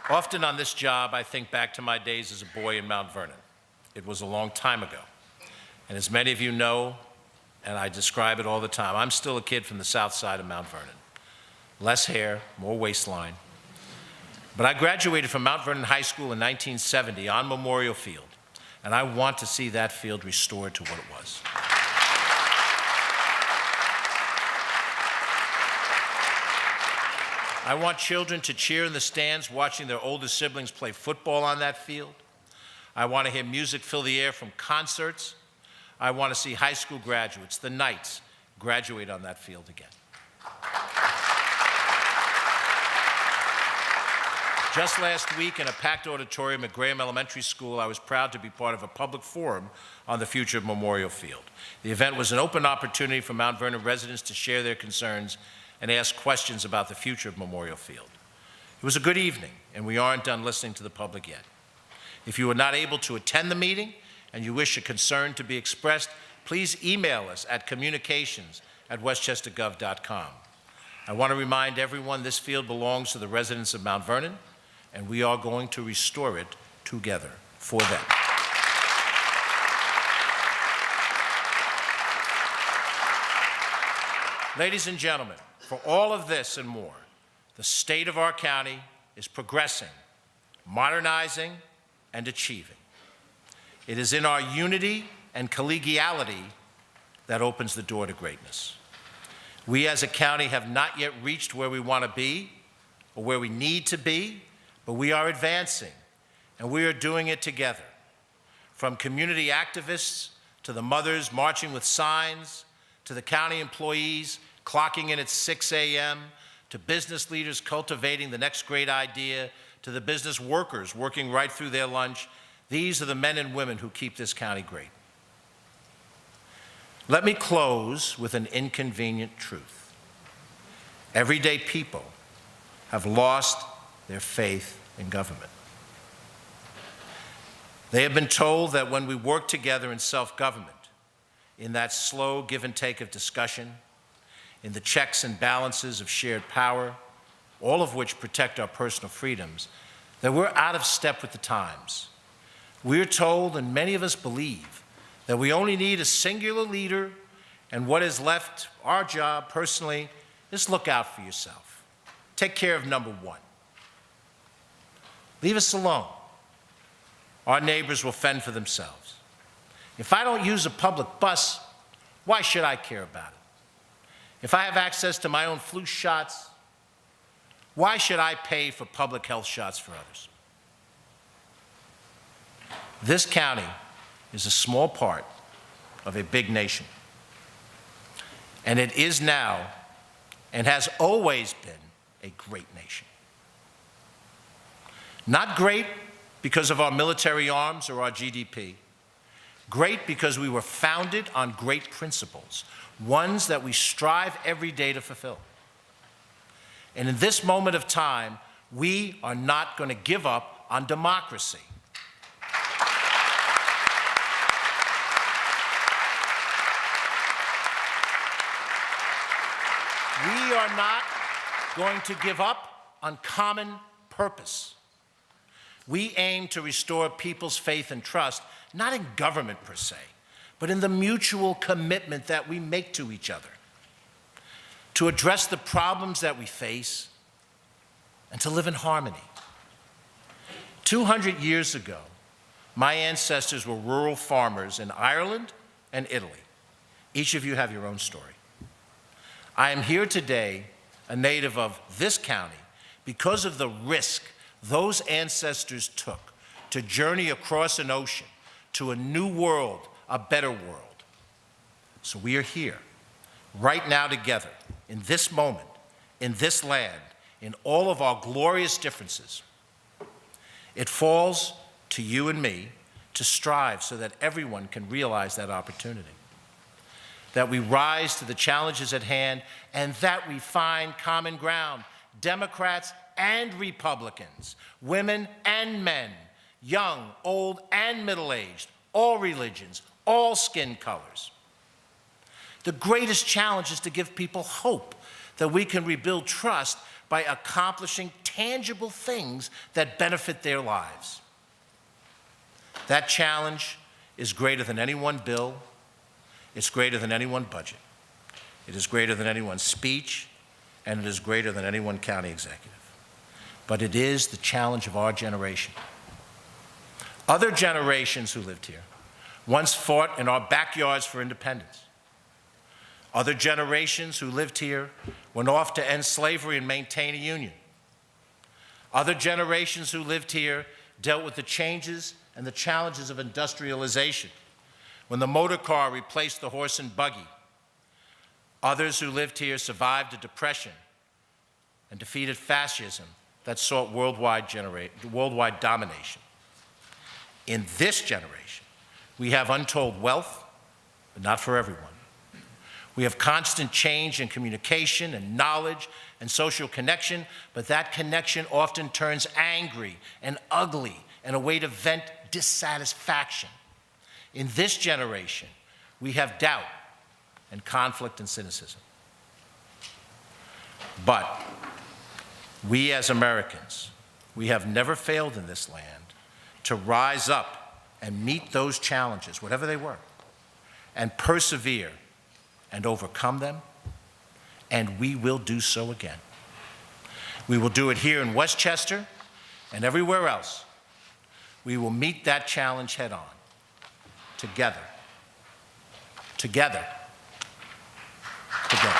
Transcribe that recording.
Often on this job, I think back to my days as a boy in Mount Vernon. It was a long time ago. And as many of you know, and I describe it all the time, I'm still a kid from the south side of Mount Vernon. Less hair, more waistline. But I graduated from Mount Vernon High School in 1970 on Memorial Field, and I want to see that field restored to what it was. I want children to cheer in the stands watching their older siblings play football on that field. I want to hear music fill the air from concerts. I want to see high school graduates, the Knights, graduate on that field again. Just last week in a packed auditorium at Graham Elementary School, I was proud to be part of a public forum on the future of Memorial Field. The event was an open opportunity for Mount Vernon residents to share their concerns and ask questions about the future of Memorial Field. It was a good evening, and we aren't done listening to the public yet. If you were not able to attend the meeting and you wish a concern to be expressed, please email us at communications@westchestergov.com. I want to remind everyone this field belongs to the residents of Mount Vernon, and we are going to restore it together for them. Ladies and gentlemen, for all of this and more, the state of our county is progressing, modernizing, and achieving. It is in our unity and collegiality that opens the door to greatness. We as a county have not yet reached where we want to be or where we need to be, but we are advancing, and we are doing it together. From community activists to the mothers marching with signs, to the county employees clocking in at 6 a.m., to business leaders cultivating the next great idea, to the business workers working right through their lunch, these are the men and women who keep this county great. Let me close with an inconvenient truth. Everyday people have lost their faith in government. They have been told that when we work together in self-government, in that slow give and take of discussion, in the checks and balances of shared power, all of which protect our personal freedoms, that we're out of step with the times. We're told, and many of us believe, that we only need a singular leader, and what is left, our job personally, is look out for yourself. Take care of number one. Leave us alone. Our neighbors will fend for themselves. If I don't use a public bus, why should I care about it? If I have access to my own flu shots, why should I pay for public health shots for others? This county is a small part of a big nation. And it is now, and has always been, a great nation. Not great because of our military arms or our GDP. Great because we were founded on great principles, ones that we strive every day to fulfill. And in this moment of time, we are not going to give up on democracy. We are not going to give up on common purpose. We aim to restore people's faith and trust, not in government per se, but in the mutual commitment that we make to each other, to address the problems that we face, and to live in harmony. 200 years ago, my ancestors were rural farmers in Ireland and Italy. Each of you have your own story. I am here today, a native of this county, because of the risk those ancestors took to journey across an ocean to a new world, a better world. So we are here, right now together, in this moment, in this land, in all of our glorious differences. It falls to you and me to strive so that everyone can realize that opportunity, that we rise to the challenges at hand, and that we find common ground, Democrats and Republicans, women and men, young, old, and middle-aged, all religions, all skin colors. The greatest challenge is to give people hope that we can rebuild trust by accomplishing tangible things that benefit their lives. That challenge is greater than any one bill. It's greater than any one budget. It is greater than any one speech, and it is greater than any one county executive. But it is the challenge of our generation. Other generations who lived here once fought in our backyards for independence. Other generations who lived here went off to end slavery and maintain a union. Other generations who lived here dealt with the changes and the challenges of industrialization, when the motor car replaced the horse and buggy. Others who lived here survived a depression and defeated fascism that sought worldwide domination. In this generation, we have untold wealth, but not for everyone. We have constant change in communication and knowledge and social connection, but that connection often turns angry and ugly and a way to vent dissatisfaction. In this generation, we have doubt and conflict and cynicism. But we as Americans, we have never failed in this land to rise up and meet those challenges, whatever they were, and persevere and overcome them, and we will do so again. We will do it here in Westchester and everywhere else. We will meet that challenge head on, together, together, together.